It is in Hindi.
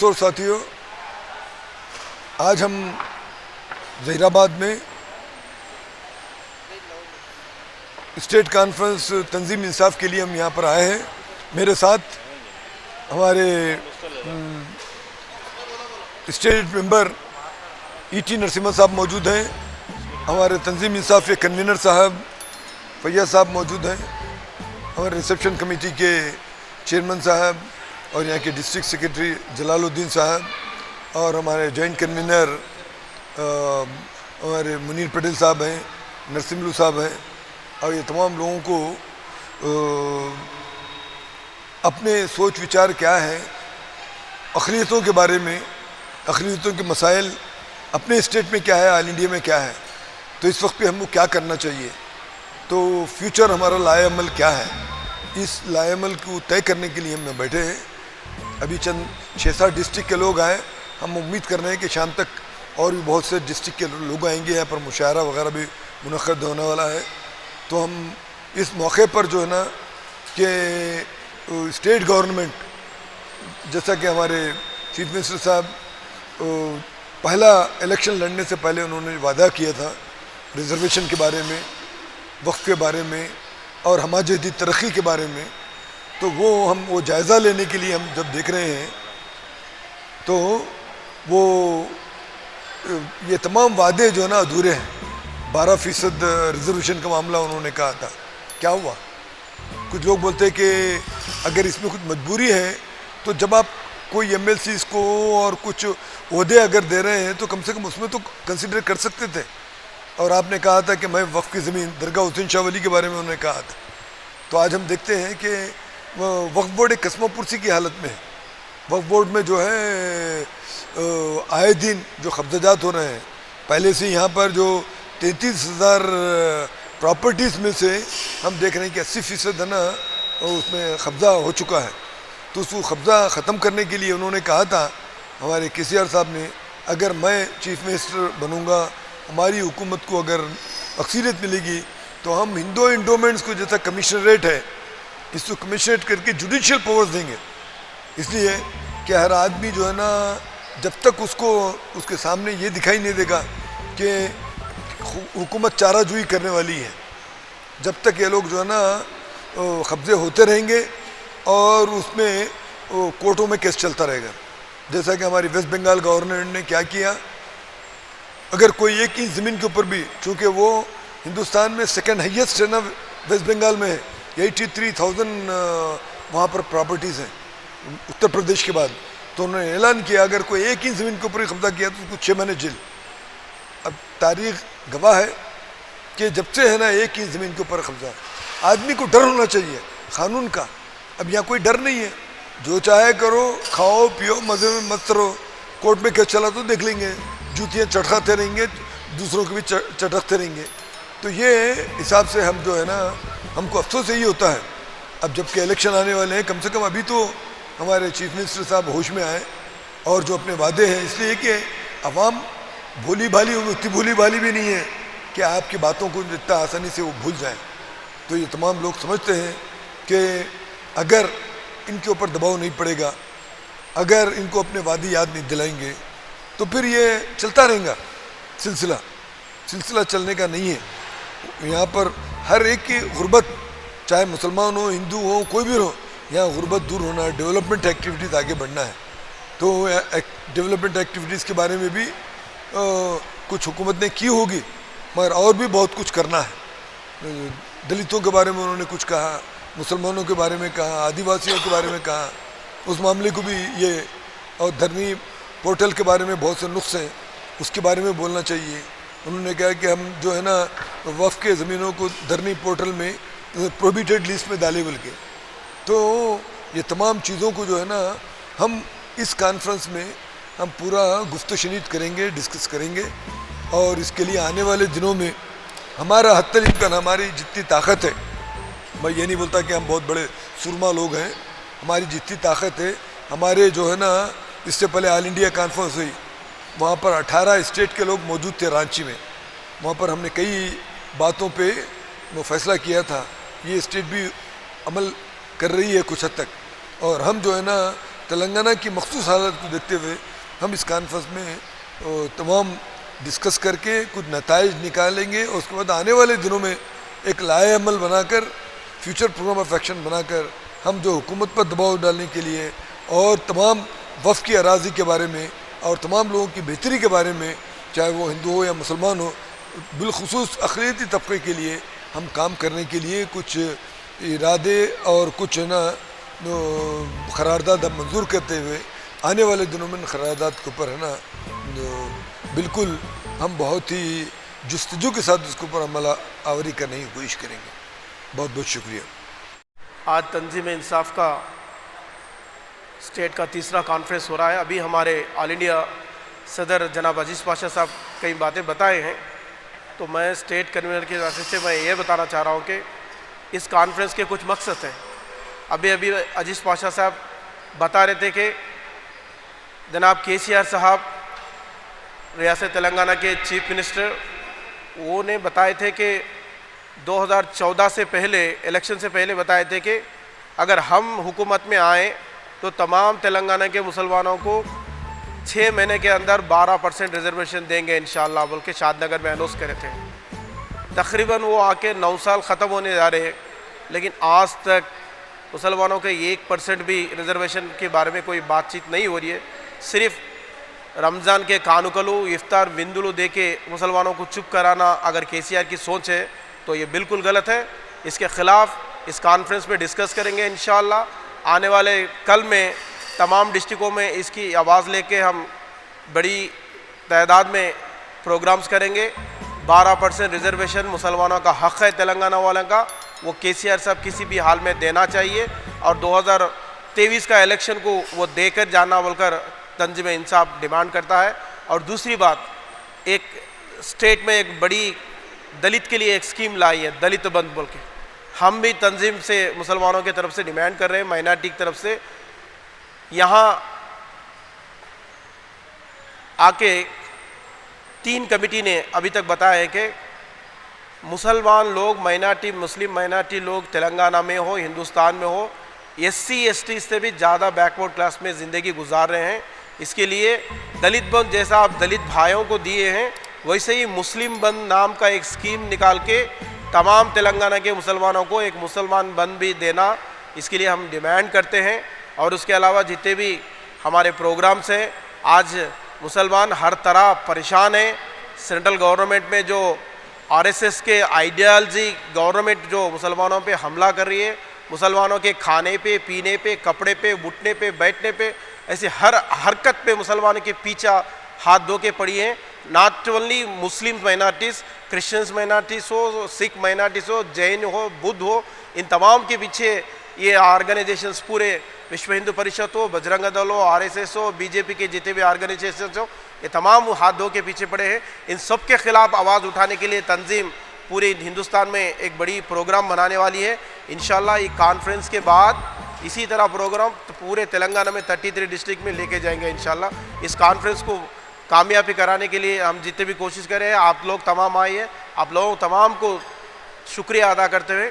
दोस्तों और साथियों, आज हम ज़हीराबाद में स्टेट कॉन्फ्रेंस तंजीम इंसाफ के लिए हम यहाँ पर आए हैं। मेरे साथ हमारे स्टेट मेंबर ईटी नरसिम्हा साहब मौजूद हैं, हमारे तंजीम इंसाफ के कन्वीनर साहब फैयाज साहब मौजूद हैं, हमारे रिसेप्शन कमेटी के चेयरमैन साहब और यहाँ के डिस्ट्रिक्ट सेक्रेटरी जलालुद्दीन साहब और हमारे जॉइंट कन्वीनर हमारे मुनीर पटेल साहब हैं, नरसिम्लू साहब हैं। और ये तमाम लोगों को अपने सोच विचार क्या है अक़लियतों के बारे में, अक़लियतों के मसाइल अपने स्टेट में क्या है, ऑल इंडिया में क्या है, तो इस वक्त पे हमको क्या करना चाहिए, तो फ्यूचर हमारा लाए अमल क्या है, इस लाए अमल को तय करने के लिए हम बैठे हैं। अभी चंद 6-7 डिस्ट्रिक्ट के लोग आए, हम उम्मीद कर रहे हैं कि शाम तक और भी बहुत से डिस्ट्रिक्ट के लोग आएंगे, यहाँ पर मुशायरा वगैरह भी मुनक़्क़द होने वाला है। तो हम इस मौके पर जो है ना कि स्टेट गवर्नमेंट, जैसा कि हमारे चीफ मिनिस्टर साहब पहला इलेक्शन लड़ने से पहले उन्होंने वादा किया था रिजर्वेशन के बारे में, वक्फ के बारे में और हमाजती तरक्की के बारे में, तो वो जायज़ा लेने के लिए हम जब देख रहे हैं तो ये तमाम वादे जो है ना अधूरे हैं। 12% रिजर्वेशन का मामला उन्होंने कहा था, क्या हुआ? कुछ लोग बोलते हैं कि अगर इसमें कुछ मजबूरी है तो जब आप कोई एमएलसीज़ को और कुछ ओहदे अगर दे रहे हैं तो कम से कम उसमें तो कंसिडर कर सकते थे। और आपने कहा था कि मैं वक्फ की ज़मीन दरगाह हुसैन शाह वली के बारे में उन्होंने कहा था। तो आज हम देखते हैं कि वक्फ बोर्ड एक कस्मोपुरसी की हालत में है। वक्फ बोर्ड में जो है आए दिन जो कब्ज़ात हो रहे हैं, पहले से यहाँ पर जो 33,000 प्रॉपर्टीज़ में से हम देख रहे हैं कि 80% है ना उसमें कब्ज़ा हो चुका है। तो उसको कब्ज़ा ख़त्म करने के लिए उन्होंने कहा था हमारे केसीआर साहब ने, अगर मैं चीफ मिनिस्टर बनूँगा, हमारी हुकूमत को अगर अक्सरियत मिलेगी तो हम हिंदू इंडोमेंट्स को जैसा कमिश्नरेट है इसको कमिश्नरेट करके जुडिशियल पावर्स देंगे। इसलिए कि हर आदमी जो है ना जब तक उसके सामने ये दिखाई नहीं देगा कि हुकूमत चाराजोई करने वाली है, जब तक ये लोग जो है ना कब्ज़े होते रहेंगे और उसमें कोर्टों में केस चलता रहेगा। जैसा कि हमारी वेस्ट बंगाल गवर्नमेंट ने क्या किया, अगर कोई एक ही ज़मीन के ऊपर भी, चूँकि वो हिंदुस्तान में सेकंड हाईएस्ट है ना वेस्ट बंगाल में है, 83,000 वहाँ पर प्रॉपर्टीज़ हैं उत्तर प्रदेश के बाद। तो उन्होंने ऐलान किया अगर कोई एक ही ज़मीन के ऊपर कब्ज़ा किया तो उसको 6 महीने जेल। अब तारीख गवाह है कि जब से है ना एक ही ज़मीन के ऊपर कब्ज़ा, आदमी को डर होना चाहिए कानून का। अब यहाँ कोई डर नहीं है, जो चाहे करो, खाओ पियो, मज़े में मस्त रहो, कोर्ट में केस चला तो देख लेंगे, जूतियाँ चटकाते रहेंगे, दूसरों को भी चटकते रहेंगे। तो ये हिसाब से हम जो है ना, हमको अफसोस यही होता है अब जबकि इलेक्शन आने वाले हैं, कम से कम अभी तो हमारे चीफ मिनिस्टर साहब होश में आए और जो अपने वादे हैं, इसलिए कि अवाम भोली भाली, उतनी भोली भाली भी नहीं है कि आपकी बातों को इतना आसानी से वो भूल जाएं। तो ये तमाम लोग समझते हैं कि अगर इनके ऊपर दबाव नहीं पड़ेगा, अगर इनको अपने वादे याद नहीं दिलाएंगे तो फिर ये चलता रहेगा सिलसिला चलने का नहीं है। यहाँ पर हर एक की गुर्बत, चाहे मुसलमान हो, हिंदू हो, कोई भी हो, यहाँ गुर्बत दूर होना है, डेवलपमेंट एक्टिविटीज़ आगे बढ़ना है। तो डेवलपमेंट एक्टिविटीज़ के बारे में भी कुछ हुकूमत ने की होगी, मगर और भी बहुत कुछ करना है। दलितों के बारे में उन्होंने कुछ कहा, मुसलमानों के बारे में कहा, आदिवासियों के बारे में कहा, उस मामले को भी ये, और धरनी पोर्टल के बारे में बहुत से नुक्स हैं, उसके बारे में बोलना चाहिए। उन्होंने कहा कि हम जो है ना वक्फ के ज़मीनों को धरनी पोर्टल में प्रोहिबिटेड लिस्ट में डाले बोल के। तो ये तमाम चीज़ों को जो है ना हम इस कॉन्फ्रेंस में हम पूरा गुफ्त शनीद करेंगे, डिस्कस करेंगे। और इसके लिए आने वाले दिनों में हमारा हत्तल इम्कान, हमारी जितनी ताकत है, मैं ये नहीं बोलता कि हम बहुत बड़े सुरमा लोग हैं, हमारी जितनी ताकत है, हमारे जो है ना इससे पहले ऑल इंडिया कॉन्फ्रेंस हुई, वहाँ पर 18 स्टेट के लोग मौजूद थे रांची में। वहाँ पर हमने कई बातों पे वो फैसला किया था, ये स्टेट भी अमल कर रही है कुछ हद तक। और हम जो है ना तेलंगाना की मखसूस हालत को देखते हुए हम इस कॉन्फ्रेंस में तमाम डिस्कस करके कुछ नताइज निकालेंगे और उसके बाद आने वाले दिनों में एक लाए अमल बनाकर फ्यूचर प्रोग्राम ऑफ एक्शन बनाकर हम जो हुकूमत पर दबाव डालने के लिए और तमाम वफ़ की अराज़ी के बारे में और तमाम लोगों की बेहतरी के बारे में, चाहे वो हिंदू हो या मुसलमान हो, बिलखुसूस अक़लियती तबके के लिए हम काम करने के लिए कुछ इरादे और कुछ ना क़रारदाद हम मंजूर करते हुए आने वाले दिनों में क़रारदाद के ऊपर है ना बिल्कुल हम बहुत ही जुस्तजू के साथ उसके ऊपर अमल आवरी करने की कोशिश करेंगे। बहुत बहुत शुक्रिया। आज तंजीम इंसाफ का स्टेट का तीसरा कॉन्फ्रेंस हो रहा है। अभी हमारे ऑल इंडिया सदर जनाब अजीज़ पाशा साहब कई बातें बताए हैं, तो मैं स्टेट कन्वीनर के वजह से मैं ये बताना चाह रहा हूँ कि इस कॉन्फ्रेंस के कुछ मकसद हैं। अभी अजीज़ पाशा साहब बता रहे थे कि जनाब KCR साहब रियासत तेलंगाना के चीफ मिनिस्टर, वो ने बताए थे कि 2014 से पहले, इलेक्शन से पहले बताए थे कि अगर हम हुकूमत में आए तो तमाम तेलंगाना के मुसलमानों को 6 महीने के अंदर 12% रिजर्वेशन देंगे इंशाअल्लाह बोल के शादनगर में अनाउंस करे थे। तकरीबन वो आके 9 साल ख़त्म होने जा रहे हैं, लेकिन आज तक मुसलमानों के 1% भी रिजर्वेशन के बारे में कोई बातचीत नहीं हो रही है। सिर्फ रमज़ान के कानुकलू इफ्तार बिंदुलू दे के मुसलमानों को चुप कराना अगर KCR की सोच है तो ये बिल्कुल गलत है। इसके ख़िलाफ़ इस कॉन्फ्रेंस में डिस्कस करेंगे इंशाअल्लाह। आने वाले कल में तमाम डिस्ट्रिक्टों में इसकी आवाज़ लेके हम बड़ी तादाद में प्रोग्राम्स करेंगे। 12% रिजर्वेशन मुसलमानों का हक़ है तेलंगाना वालों का, वो KCR साहब किसी भी हाल में देना चाहिए और 2023 का इलेक्शन को वो देकर जाना बोलकर तंजीम इंसाफ डिमांड करता है। और दूसरी बात, एक स्टेट में एक बड़ी दलित के लिए एक स्कीम लाई है, दलित बंद बोल के। हम भी तंजीम से मुसलमानों की तरफ से डिमांड कर रहे हैं, माइनॉरिटी की तरफ से। यहाँ आके 3 कमेटी ने अभी तक बताया है कि मुसलमान लोग, माइनॉरिटी, मुस्लिम माइनॉरिटी लोग तेलंगाना में हो, हिंदुस्तान में हो, SC ST से भी ज़्यादा बैकवर्ड क्लास में ज़िंदगी गुजार रहे हैं। इसके लिए दलित बंद जैसा आप दलित भाइयों को दिए हैं, वैसे ही मुस्लिम बंद नाम का एक स्कीम निकाल के तमाम तेलंगाना के मुसलमानों को एक मुसलमान बंद भी देना, इसके लिए हम डिमांड करते हैं। और उसके अलावा जितने भी हमारे प्रोग्राम्स हैं, आज मुसलमान हर तरह परेशान हैं। सेंट्रल गवर्नमेंट में जो RSS के आइडियालजी गवर्नमेंट जो मुसलमानों पे हमला कर रही है, मुसलमानों के खाने पे, पीने पे, कपड़े पे, उठने पे, बैठने पे, ऐसे हर हरकत पे मुसलमानों के पीछा हाथ धो के पड़ी हैं। Not only Muslim minorities, Christians minorities हो, सिख माइनॉरिटीज़ हो, जैन हो, बुद्ध हो, इन तमाम के पीछे ये ऑर्गेनाइजेशंस पूरे विश्व हिंदू परिषद हो, बजरंग दल हो, RSS हो, BJP के जितने भी ऑर्गेनाइजेशंस हो, ये तमाम हाथ धो के पीछे पड़े हैं। इन सब के ख़िलाफ़ आवाज़ उठाने के लिए तंजीम पूरे हिंदुस्तान में एक बड़ी प्रोग्राम बनाने वाली है। इंशाल्लाह ये कॉन्फ्रेंस के बाद इसी तरह प्रोग्राम तो पूरे तेलंगाना में 33 डिस्ट्रिक्ट में लेके जाएंगे इंशाल्लाह। इस कॉन्फ्रेंस को कामयाबी कराने के लिए हम जितने भी कोशिश करें, आप लोग तमाम आइए। आप लोगों तमाम को शुक्रिया अदा करते हुए